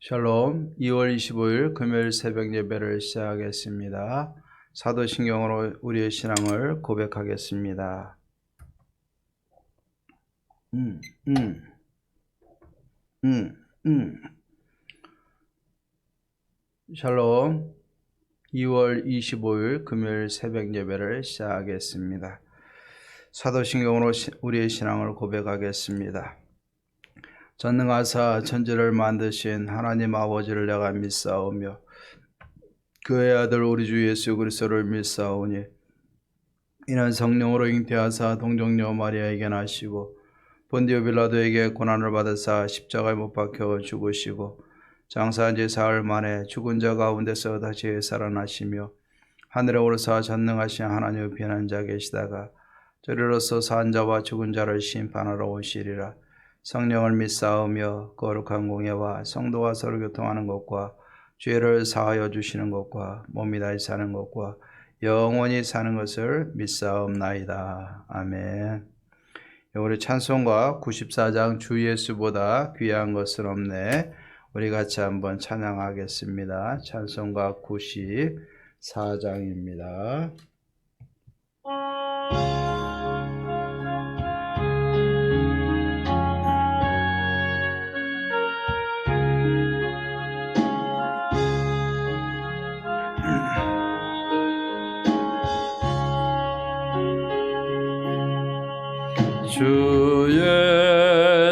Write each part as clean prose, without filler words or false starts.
샬롬. 2월 25일 금요일 새벽 예배를 시작하겠습니다. 사도신경으로 우리의 신앙을 고백하겠습니다. 샬롬. 2월 25일 금요일 새벽 예배를 시작하겠습니다. 사도신경으로 우리의 신앙을 고백하겠습니다. 전능하사 천지를 만드신 하나님 아버지를 내가 믿사오며 그의 아들 우리 주 예수 그리스도를 믿사오니 이는 성령으로 잉태하사 동정녀 마리아에게 나시고 본디오 빌라도에게 고난을 받으사 십자가에 못 박혀 죽으시고 장사한 지 사흘 만에 죽은 자 가운데서 다시 살아나시며 하늘에 오르사 전능하신 하나님의 변한 자 계시다가 저리로서 산 자와 죽은 자를 심판하러 오시리라. 성령을 믿사오며 거룩한 공예와 성도와 서로 교통하는 것과 죄를 사하여 주시는 것과 몸이 다시 사는 것과 영원히 사는 것을 믿사옵나이다. 아멘. 우리 찬송가 94장 주 예수보다 귀한 것은 없네. 우리 같이 한번 찬양하겠습니다. 찬송가 94장입니다. 주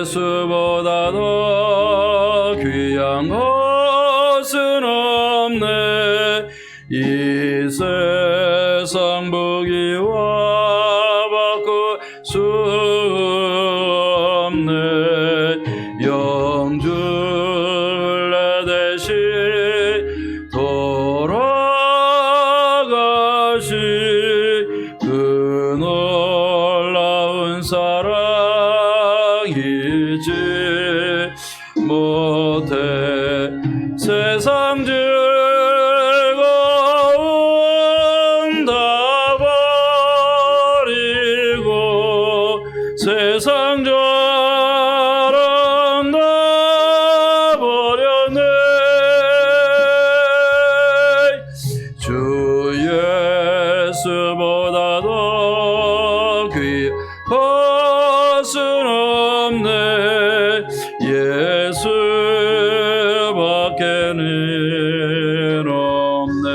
예수보다 더 귀한 것은 없네. 이 세상 부귀와 바꿀 수 없네. 영주를 대신 돌아가신 그 놀라운 사랑이지 못해. 세상 즐거움 다 버리고 세상 자랑 다 버렸네. 주 예수보다 더 귀한 것은 없네. 예수밖에는 없네.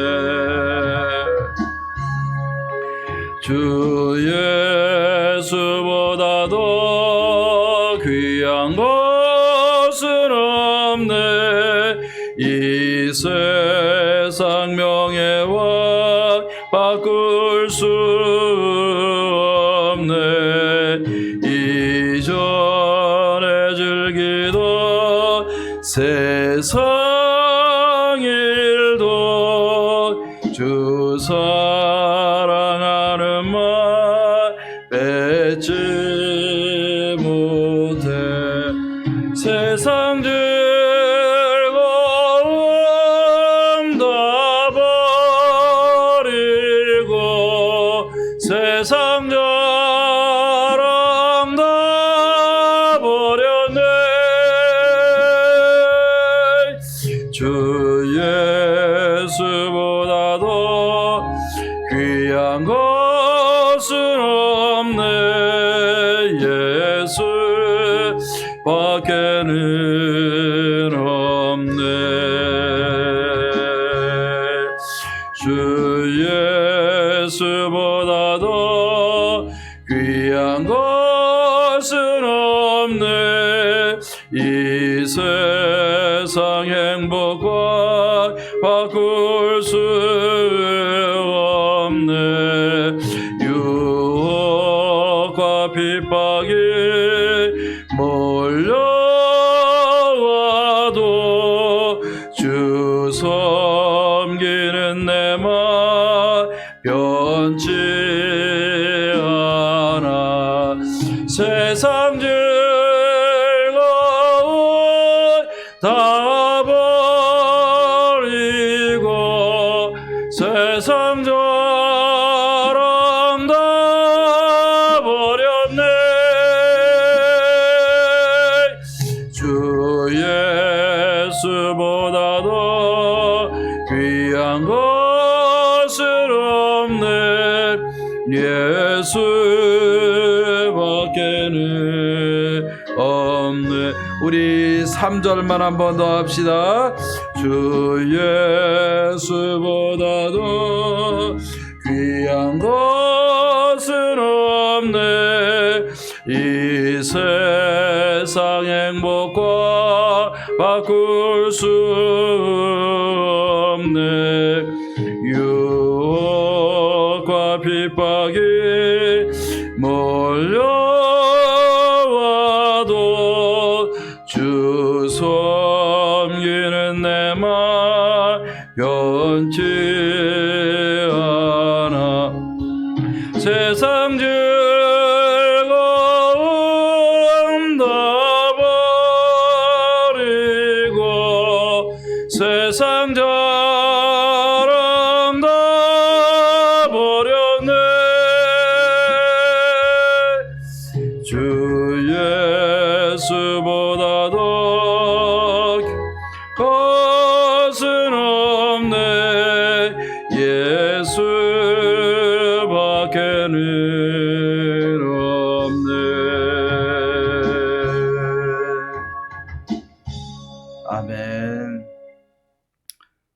주 예수보다 더 귀한 것은 없네. 이 세상 명예와 바꿀 수 없네. 이전에 즐기던 세상 일도 주 사랑하는 말 뺏지 못해. 세상 즐거움 다 버리고 세상 자랑 다 버렸네. 주 예수보다 더 귀한 것은 없네. 예수밖에는 없네. 주 예수보다 더 귀한 것은 없네. 이 세상 행복과 바꿀 수 없네. 유혹과 핍박이 몰려와도 주 섬기는 내 맘 변치 않아. 세상 즐거움 다 버리고 세상 자랑 다 버렸네. 주 예수보다도 귀한 것은 없네. 예수밖에는 없네. 우리 3절만 한 번 더 합시다. 주 예수보다도 귀한 것은 없네. 이 세상 행복과 바꿀 수 없네. 유혹과 핍박이 몰려와도 주 섬기는 내 맘 변치 않아. 세상 즐거움 다 버리고 세상 자랑 다 버렸네. 주 예수보다도 것은 없네. 예수밖에는 없네. 아멘.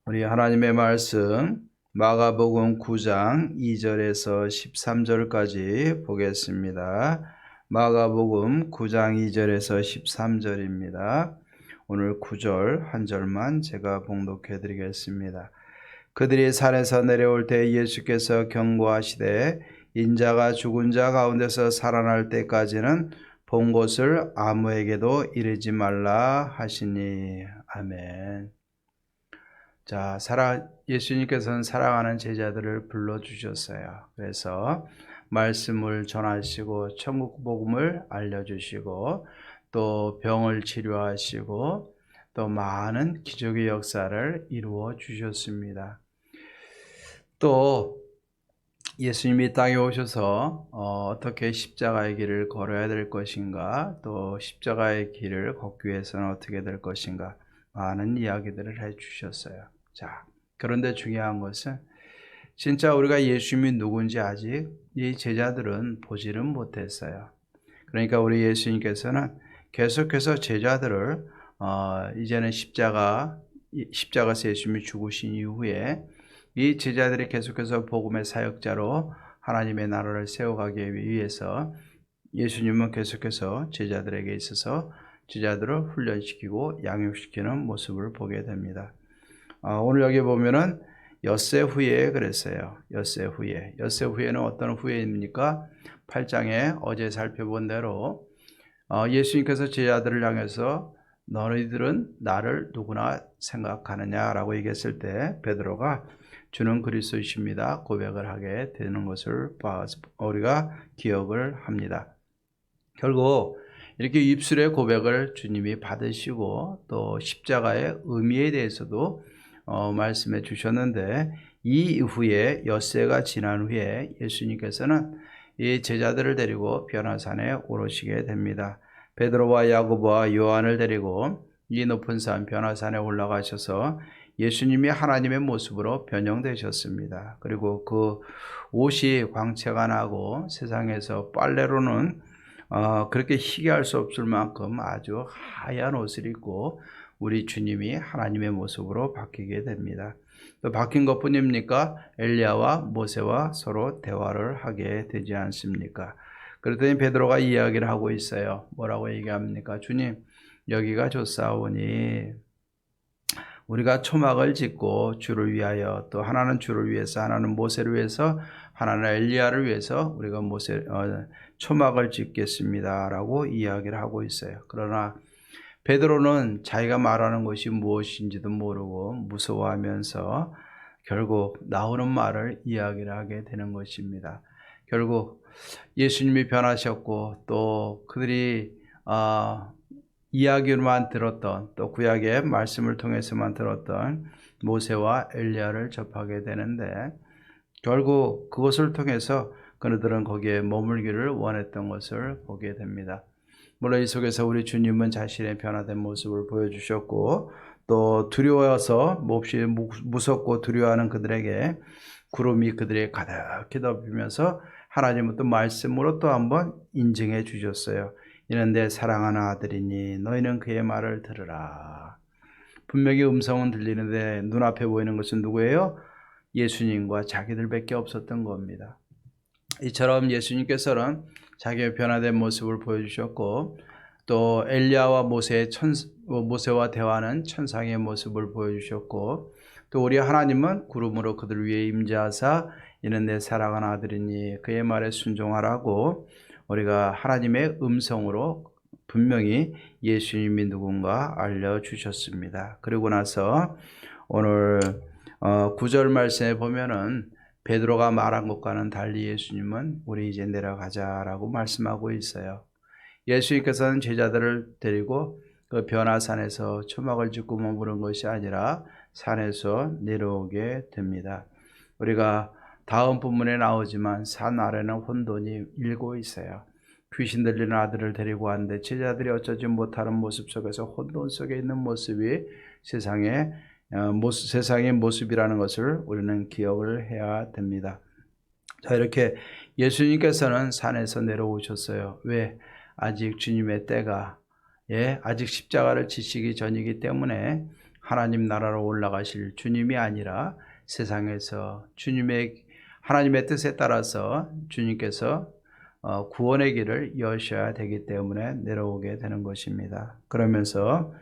우리 하나님의 말씀 마가복음 9장 2절에서 13절까지 보겠습니다. 마가복음 9장 2절에서 13절입니다. 오늘 9절 한 절만 제가 봉독해 드리겠습니다. 그들이 산에서 내려올 때 예수께서 경고하시되 인자가 죽은 자 가운데서 살아날 때까지는 본 것을 아무에게도 이르지 말라 하시니. 아멘. 자, 예수님께서는 사랑하는 제자들을 불러주셨어요. 그래서 말씀을 전하시고 천국 복음을 알려주시고 또 병을 치료하시고 또 많은 기적의 역사를 이루어 주셨습니다. 또 예수님이 땅에 오셔서 어떻게 십자가의 길을 걸어야 될 것인가, 또 십자가의 길을 걷기 위해서는 어떻게 될 것인가, 많은 이야기들을 해주셨어요. 자, 그런데 중요한 것은 진짜 우리가 예수님이 누군지 아직 이 제자들은 보지는 못했어요. 그러니까 우리 예수님께서는 계속해서 제자들을 이제는 십자가에서 예수님이 죽으신 이후에 이 제자들이 계속해서 복음의 사역자로 하나님의 나라를 세워가기 위해서 예수님은 계속해서 제자들에게 있어서 제자들을 훈련시키고 양육시키는 모습을 보게 됩니다. 오늘 여기 보면은 엿새 후에 그랬어요. 엿새 후에. 엿새 후에는 어떤 후에입니까? 8장에 어제 살펴본 대로 예수님께서 제자들을 향해서 너희들은 나를 누구나 생각하느냐라고 얘기했을 때 베드로가 주는 그리스도이십니다 고백을 하게 되는 것을 우리가 기억을 합니다. 결국 이렇게 입술의 고백을 주님이 받으시고 또 십자가의 의미에 대해서도 말씀해 주셨는데, 이 이후에 엿새가 지난 후에 예수님께서는 이 제자들을 데리고 변화산에 오르시게 됩니다. 베드로와 야고보와 요한을 데리고 이 높은 산 변화산에 올라가셔서 예수님이 하나님의 모습으로 변형되셨습니다. 그리고 그 옷이 광채가 나고 세상에서 빨래로는 그렇게 희귀할 수 없을 만큼 아주 하얀 옷을 입고 우리 주님이 하나님의 모습으로 바뀌게 됩니다. 또 바뀐 것뿐입니까? 엘리야와 모세와 서로 대화를 하게 되지 않습니까? 그랬더니 베드로가 이야기를 하고 있어요. 뭐라고 얘기합니까? 주님, 여기가 좋사오니 우리가 초막을 짓고 주를 위하여, 또 하나는 주를 위해서, 하나는 모세를 위해서, 하나는 엘리야를 위해서 우리가 초막을 짓겠습니다 라고 이야기를 하고 있어요. 그러나 베드로는 자기가 말하는 것이 무엇인지도 모르고 무서워하면서 결국 나오는 말을 이야기를 하게 되는 것입니다. 결국 예수님이 변하셨고 또 그들이 이야기로만 들었던, 또 구약의 말씀을 통해서만 들었던 모세와 엘리야를 접하게 되는데, 결국 그것을 통해서 그들은 거기에 머물기를 원했던 것을 보게 됩니다. 물론 이 속에서 우리 주님은 자신의 변화된 모습을 보여주셨고 또 두려워서 몹시 무섭고 두려워하는 그들에게 구름이 그들에게 가득히 덮이면서 하나님은 또 말씀으로 또 한번 인증해 주셨어요. 이는 내 사랑하는 아들이니 너희는 그의 말을 들으라. 분명히 음성은 들리는데 눈앞에 보이는 것은 누구예요? 예수님과 자기들밖에 없었던 겁니다. 이처럼 예수님께서는 자기의 변화된 모습을 보여주셨고 또 엘리야와 모세와 대화하는 천상의 모습을 보여주셨고 또 우리 하나님은 구름으로 그들 위에 임재하사 이는 내 사랑하는 아들이니 그의 말에 순종하라고 우리가 하나님의 음성으로 분명히 예수님이 누군가 알려주셨습니다. 그리고 나서 오늘 9절 말씀에 보면은 베드로가 말한 것과는 달리 예수님은 우리 이제 내려가자라고 말씀하고 있어요. 예수님께서는 제자들을 데리고 그 변화산에서 초막을 짓고 머무른 것이 아니라 산에서 내려오게 됩니다. 우리가 다음 본문에 나오지만 산 아래는 혼돈이 일고 있어요. 귀신 들리는 아들을 데리고 왔는데 제자들이 어쩌지 못하는 모습 속에서 혼돈 속에 있는 모습이 세상의 모습이라는 것을 우리는 기억을 해야 됩니다. 자, 이렇게 예수님께서는 산에서 내려오셨어요. 왜? 아직 주님의 때가 아직 십자가를 지시기 전이기 때문에 하나님 나라로 올라가실 주님이 아니라 세상에서 하나님의 뜻에 따라서 주님께서 구원의 길을 여셔야 되기 때문에 내려오게 되는 것입니다. 그러면서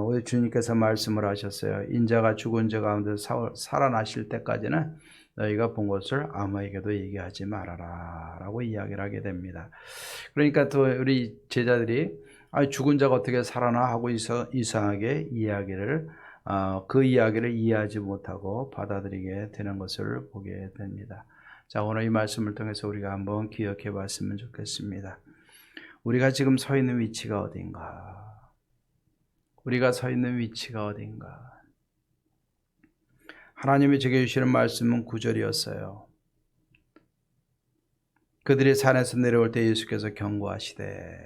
우리 주님께서 말씀을 하셨어요. 인자가 죽은 자 가운데 살아나실 때까지는 너희가 본 것을 아무에게도 얘기하지 말아라 라고 이야기를 하게 됩니다. 그러니까 또 우리 제자들이 죽은 자가 어떻게 살아나 하고 이상하게 그 이야기를 이해하지 못하고 받아들이게 되는 것을 보게 됩니다. 자, 오늘 이 말씀을 통해서 우리가 한번 기억해 봤으면 좋겠습니다. 우리가 지금 서 있는 위치가 어딘가? 우리가 서 있는 위치가 어딘가? 하나님이 제게 주시는 말씀은 9절이었어요. 그들이 산에서 내려올 때 예수께서 경고하시되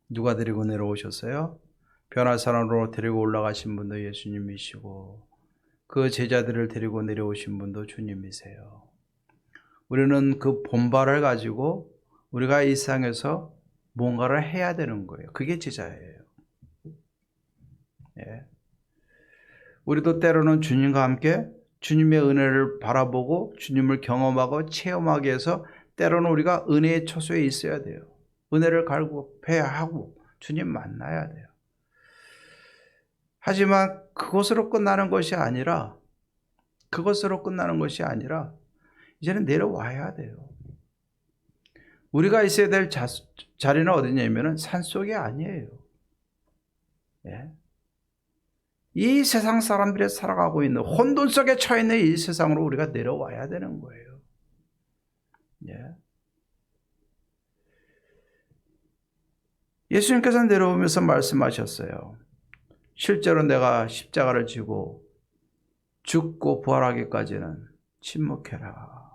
누가 데리고 내려오셨어요? 변화산으로 데리고 올라가신 분도 예수님이시고 그 제자들을 데리고 내려오신 분도 주님이세요. 우리는 그 본발을 가지고 우리가 이 세상에서 뭔가를 해야 되는 거예요. 그게 제자예요. 우리도 때로는 주님과 함께 주님의 은혜를 바라보고 주님을 경험하고 체험하기 위해서 때로는 우리가 은혜의 처소에 있어야 돼요. 은혜를 갈급해야 하고 주님 만나야 돼요. 하지만 그것으로 끝나는 것이 아니라 이제는 내려와야 돼요. 우리가 있어야 될 자리는 어디냐면 산속이 아니에요. 이 세상 사람들이 살아가고 있는 혼돈 속에 처해 있는 이 세상으로 우리가 내려와야 되는 거예요. 예수님께서 내려오면서 말씀하셨어요. 실제로 내가 십자가를 지고 죽고 부활하기까지는 침묵해라.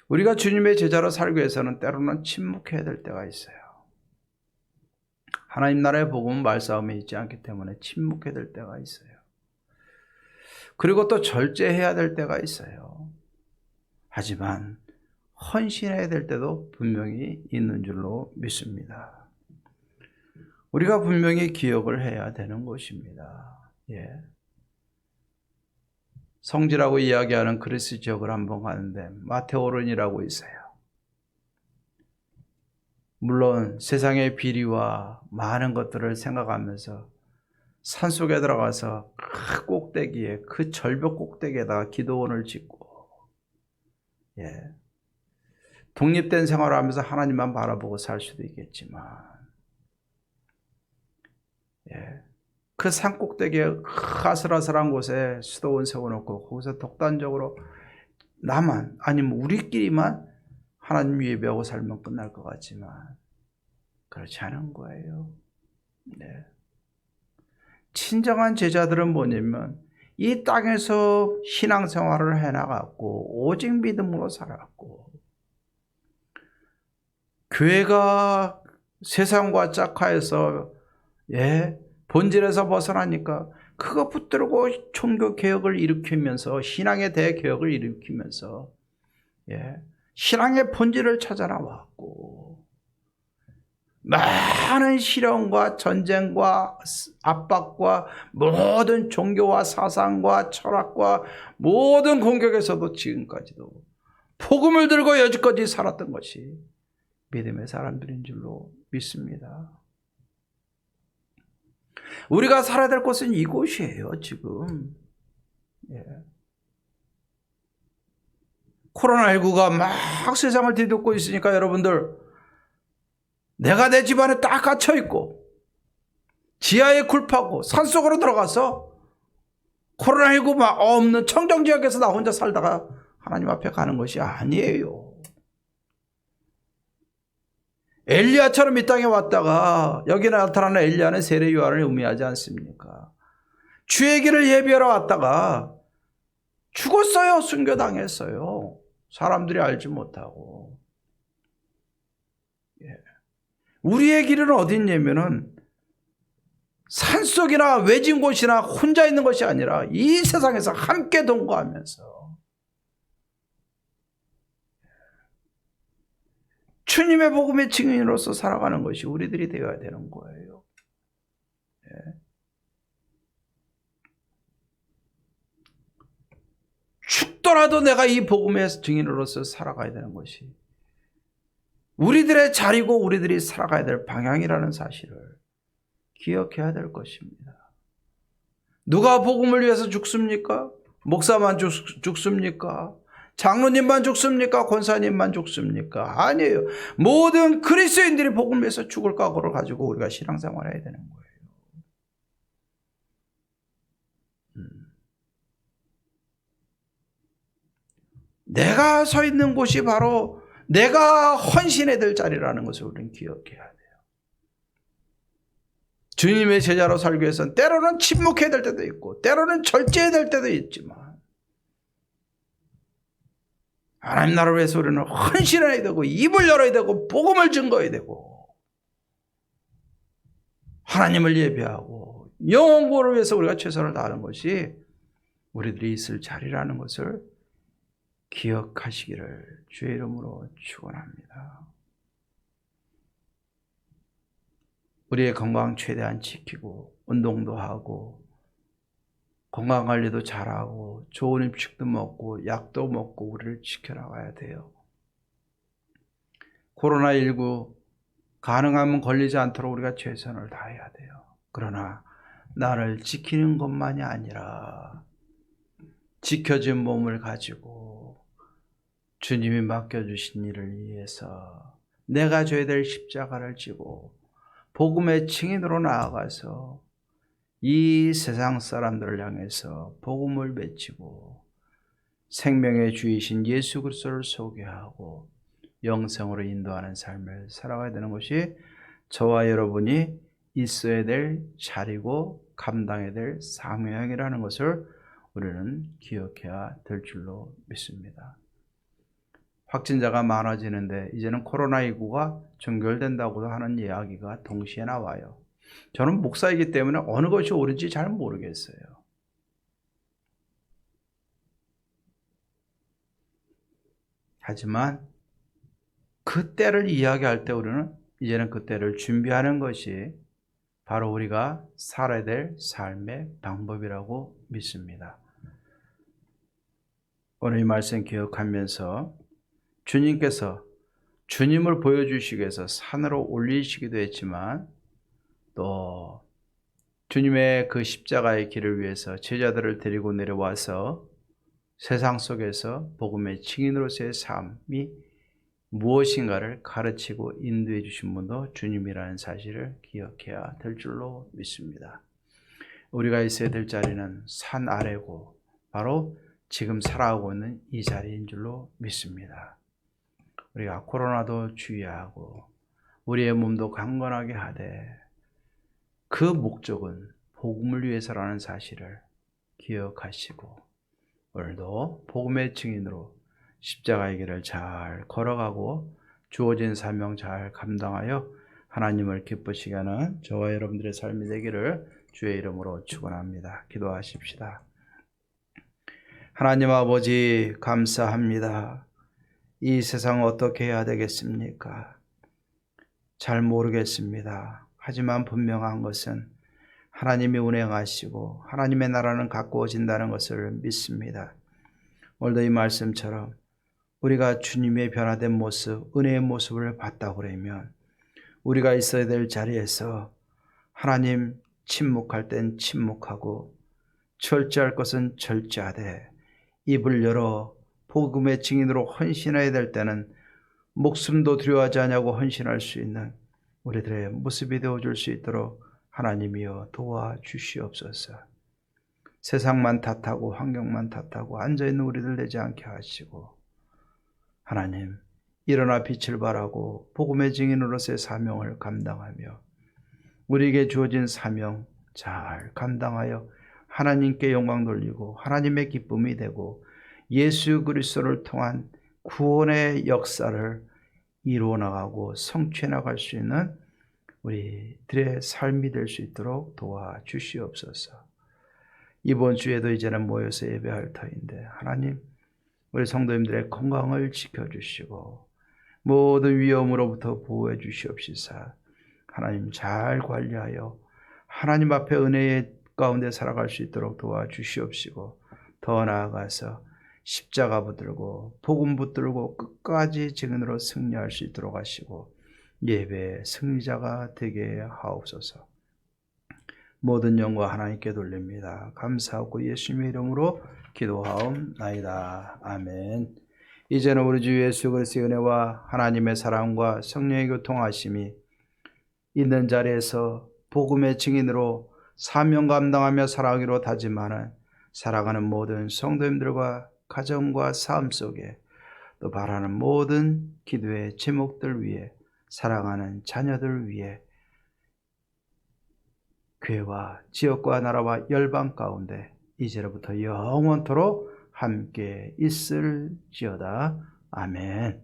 우리가 주님의 제자로 살기 위해서는 때로는 침묵해야 될 때가 있어요. 하나님 나라의 복음은 말싸움에 있지 않기 때문에 침묵해야 될 때가 있어요. 그리고 또 절제해야 될 때가 있어요. 하지만 헌신해야 될 때도 분명히 있는 줄로 믿습니다. 우리가 분명히 기억을 해야 되는 것입니다. 성지라고 이야기하는 그리스 지역을 한번 가는데 마테오른이라고 있어요. 물론 세상의 비리와 많은 것들을 생각하면서 산속에 들어가서 그 꼭대기에 그 절벽 꼭대기에다가 기도원을 짓고 독립된 생활을 하면서 하나님만 바라보고 살 수도 있겠지만 그 산 꼭대기에 그 아슬아슬한 곳에 수도원 세워놓고 거기서 독단적으로 나만 아니면 우리끼리만 하나님 예배하고 살면 끝날 것 같지만 그렇지 않은 거예요. 진정한 제자들은 뭐냐면 이 땅에서 신앙생활을 해나갔고 오직 믿음으로 살았고 교회가 세상과 짝하여서 예, 본질에서 벗어나니까 그거 붙들고 종교 개혁을 일으키면서 신앙의 대개혁을 일으키면서 예, 신앙의 본질을 찾아 나왔고 많은 시련과 전쟁과 압박과 모든 종교와 사상과 철학과 모든 공격에서도 지금까지도 복음을 들고 여지까지 살았던 것이 믿음의 사람들인 줄로 믿습니다. 우리가 살아야 될 곳은 이곳이에요, 지금. 예. 코로나19가 막 세상을 뒤덮고 있으니까 여러분들, 내가 내 집안에 딱 갇혀 있고, 지하에 굴파고, 산속으로 들어가서 코로나19 막 없는 청정지역에서 나 혼자 살다가 하나님 앞에 가는 것이 아니에요. 엘리야처럼 이 땅에 왔다가 여기 나타나는 엘리야는 세례 요한을 의미하지 않습니까? 주의 길을 예비하러 왔다가 죽었어요. 순교당했어요. 사람들이 알지 못하고. 예. 우리의 길은 어디 있냐면은 산속이나 외진 곳이나 혼자 있는 것이 아니라 이 세상에서 함께 동거하면서 주님의 복음의 증인으로서 살아가는 것이 우리들이 되어야 되는 거예요. 예. 죽더라도 내가 이 복음의 증인으로서 살아가야 되는 것이 우리들의 자리고 우리들이 살아가야 될 방향이라는 사실을 기억해야 될 것입니다. 누가 복음을 위해서 죽습니까? 목사만 죽습니까? 장로님만 죽습니까? 권사님만 죽습니까? 아니에요. 모든 그리스도인들이 복음을 위해서 죽을 각오를 가지고 우리가 신앙생활을 해야 되는 거예요. 내가 서 있는 곳이 바로 내가 헌신해야 될 자리라는 것을 우리는 기억해야 돼요. 주님의 제자로 살기 위해서는 때로는 침묵해야 될 때도 있고 때로는 절제해야 될 때도 있지만 하나님 나라를 위해서 우리는 헌신해야 되고 입을 열어야 되고 복음을 증거해야 되고 하나님을 예배하고 영혼구원을 위해서 우리가 최선을 다하는 것이 우리들이 있을 자리라는 것을 기억하시기를 주의 이름으로 축원합니다. 우리의 건강 최대한 지키고 운동도 하고 건강관리도 잘하고 좋은 음식도 먹고 약도 먹고 우리를 지켜나가야 돼요. 코로나19 가능하면 걸리지 않도록 우리가 최선을 다해야 돼요. 그러나 나를 지키는 것만이 아니라 지켜진 몸을 가지고 주님이 맡겨주신 일을 위해서 내가 져야 될 십자가를 지고 복음의 증인으로 나아가서 이 세상 사람들을 향해서 복음을 외치고 생명의 주이신 예수 그리스도를 소개하고 영생으로 인도하는 삶을 살아가야 되는 것이 저와 여러분이 있어야 될 자리고 감당해야 될 사명이라는 것을 우리는 기억해야 될 줄로 믿습니다. 확진자가 많아지는데 이제는 코로나19가 종결된다고도 하는 이야기가 동시에 나와요. 저는 목사이기 때문에 어느 것이 옳은지 잘 모르겠어요. 하지만 그 때를 이야기할 때 우리는 이제는 그 때를 준비하는 것이 바로 우리가 살아야 될 삶의 방법이라고 믿습니다. 오늘 이 말씀 기억하면서 주님께서 주님을 보여주시기 위해서 산으로 올리시기도 했지만 또 주님의 그 십자가의 길을 위해서 제자들을 데리고 내려와서 세상 속에서 복음의 증인으로서의 삶이 무엇인가를 가르치고 인도해 주신 분도 주님이라는 사실을 기억해야 될 줄로 믿습니다. 우리가 있어야 될 자리는 산 아래고 바로 지금 살아가고 있는 이 자리인 줄로 믿습니다. 우리가 코로나도 주의하고 우리의 몸도 강건하게 하되 그 목적은 복음을 위해서라는 사실을 기억하시고 오늘도 복음의 증인으로 십자가의 길을 잘 걸어가고 주어진 사명 잘 감당하여 하나님을 기쁘시게 하는 저와 여러분들의 삶이 되기를 주의 이름으로 축원합니다. 기도하십시다. 하나님 아버지 감사합니다. 이 세상 어떻게 해야 되겠습니까? 잘 모르겠습니다. 하지만 분명한 것은 하나님이 운행하시고 하나님의 나라는 가까워진다는 것을 믿습니다. 오늘도 이 말씀처럼 우리가 주님의 변화된 모습, 은혜의 모습을 봤다고 그러면 우리가 있어야 될 자리에서 하나님 침묵할 땐 침묵하고 절제할 것은 절제하되 입을 열어 복음의 증인으로 헌신해야 될 때는 목숨도 두려워하지 않냐고 헌신할 수 있는 우리들의 모습이 되어줄 수 있도록 하나님이여 도와주시옵소서. 세상만 탓하고 환경만 탓하고 앉아있는 우리들 되지 않게 하시고 하나님 일어나 빛을 발하고 복음의 증인으로서의 사명을 감당하며 우리에게 주어진 사명 잘 감당하여 하나님께 영광 돌리고 하나님의 기쁨이 되고 예수 그리스도를 통한 구원의 역사를 이루어 나가고 성취해 나갈 수 있는 우리들의 삶이 될 수 있도록 도와주시옵소서. 이번 주에도 이제는 모여서 예배할 터인데 하나님 우리 성도님들의 건강을 지켜주시고 모든 위험으로부터 보호해 주시옵시사 하나님 잘 관리하여 하나님 앞에 은혜의 가운데 살아갈 수 있도록 도와주시옵시고 더 나아가서 십자가 붙들고 복음 붙들고 끝까지 증인으로 승리할 수 있도록 하시고 예배의 승리자가 되게 하옵소서. 모든 영광 하나님께 돌립니다. 감사하고 예수님의 이름으로 기도하옵나이다. 아멘. 이제는 우리 주 예수 그리스도의 은혜와 하나님의 사랑과 성령의 교통하심이 있는 자리에서 복음의 증인으로 사명 감당하며 살아가기로 다짐하는 살아가는 모든 성도님들과 가정과 삶 속에 또 바라는 모든 기도의 제목들 위해 사랑하는 자녀들 위해 교회와 지역과 나라와 열방 가운데 이제로부터 영원토록 함께 있을지어다. 아멘.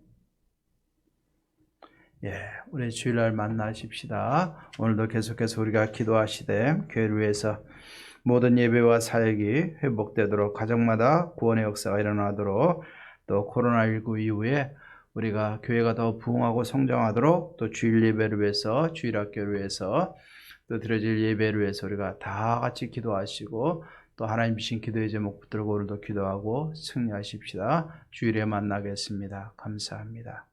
우리 주일날 만나십시다. 오늘도 계속해서 우리가 기도하시되 교회를 위해서 모든 예배와 사역이 회복되도록 가정마다 구원의 역사가 일어나도록 또 코로나19 이후에 우리가 교회가 더 부흥하고 성장하도록 또 주일 예배를 위해서 주일학교를 위해서 또 드려질 예배를 위해서 우리가 다 같이 기도하시고 또 하나님 주신 기도의 제목 붙들고 오늘도 기도하고 승리하십시다. 주일에 만나겠습니다. 감사합니다.